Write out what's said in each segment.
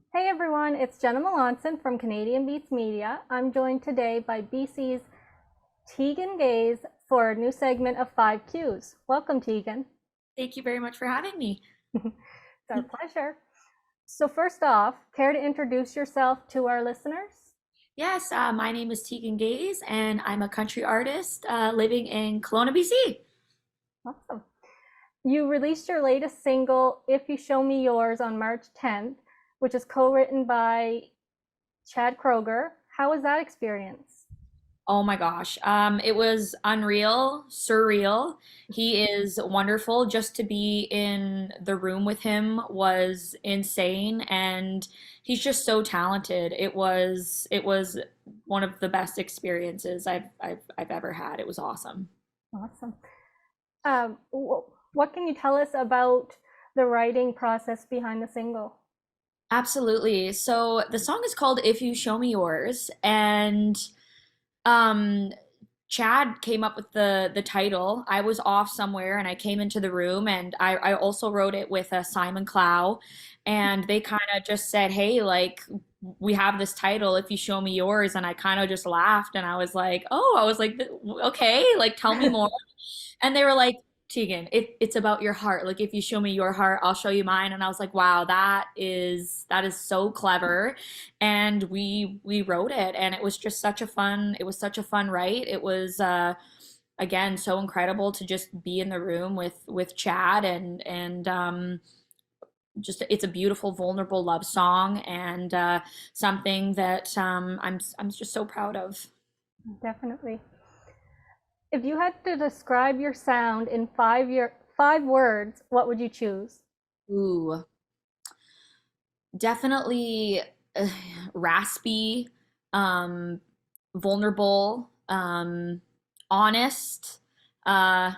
Hey everyone, it's Jenna Melanson from Canadian Beats Media. I'm joined today by BC's Teigen Gayse for a new segment of 5 Qs. Welcome, Teigen. Thank you very much for having me. It's our pleasure. So first off, care to introduce yourself to our listeners? Yes, my name is Teigen Gayse, and I'm a country artist living in Kelowna, BC. Awesome. You released your latest single, If You Show Me Yours, on March 10th, which is co-written by Chad Kroger. How was that experience? Oh my gosh, it was unreal, surreal. He is wonderful. Just to be in the room with him was insane, and he's just so talented. It was one of the best experiences I've ever had. It was awesome. Awesome. What can you tell us about the writing process behind the single? Absolutely. So the song is called If You Show Me Yours, and um Chad came up with the title. I was off somewhere and I came into the room, and I also wrote it with Simon Clow, and they kind of just said, "Hey, like we have this title, If You Show Me Yours," and I kind of just laughed and I was like, "Oh," I was like, "Okay, like tell me more." And they were like, Tegan, it's about your heart. Like if you show me your heart, I'll show you mine. And I was like, wow, that is so clever. And we wrote it, and it was such a fun write. It was again so incredible to just be in the room with Chad, and just it's a beautiful vulnerable love song, and something that I'm just so proud of. Definitely. If you had to describe your sound in 5 words, what would you choose? Ooh. Definitely uh, raspy, um, vulnerable, honest. Uh,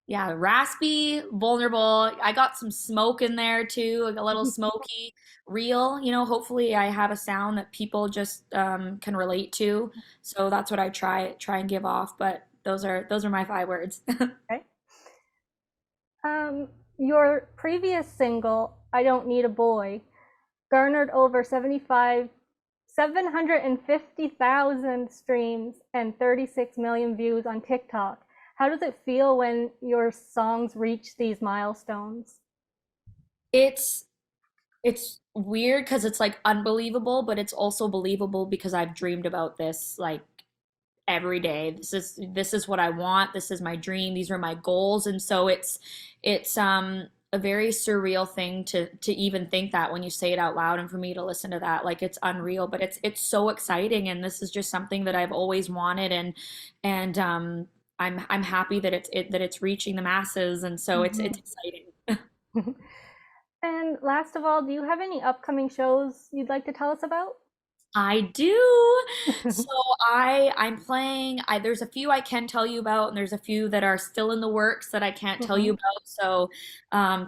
yeah, raspy, vulnerable. I got some smoke in there too, like a little smoky, real. Hopefully I have a sound that people just can relate to. So that's what I try and give off. But those are my 5 words. Okay. Your previous single, I Don't Need a Boy, garnered over 750,000 streams and 36 million views on TikTok. How does it feel when your songs reach these milestones? It's It's weird because it's like unbelievable, but it's also believable because I've dreamed about this like every day. This is what I want. This is my dream. These are my goals. And so it's a very surreal thing to even think that when you say it out loud, and for me to listen to that, like it's unreal, but it's so exciting, and this is just something that I've always wanted, and I'm happy that it's reaching the masses, and so it's Mhm. exciting. And last of all, do you have any upcoming shows you'd like to tell us about? I do. So I'm playing. There's a few I can tell you about, and there's a few that are still in the works that I can't tell you Mhm. about. So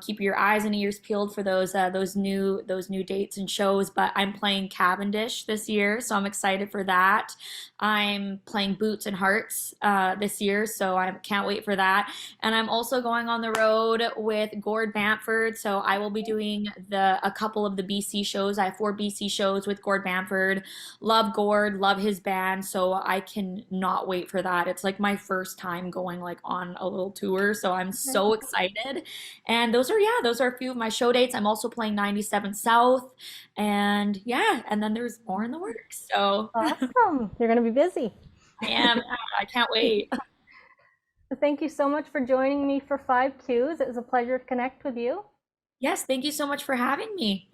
keep your eyes and ears peeled for those new dates and shows. But I'm playing Cavendish this year, so I'm excited for that. I'm playing Boots and Hearts this year, so I can't wait for that. And I'm also going on the road with Gord Bamford, so I will be doing a couple of the BC shows. I have 4 BC shows with Gord Bamford. Love Gord, love his band, so I can not wait for that. It's like my first time going like on a little tour, so I'm so excited. And those are a few of my show dates. I'm also playing 97 South, and yeah, and then there's more in the works. So Awesome. You're going to be busy. I am. I can't wait. Thank you so much for joining me for 5 Qs. It was a pleasure to connect with you. Yes, thank you so much for having me.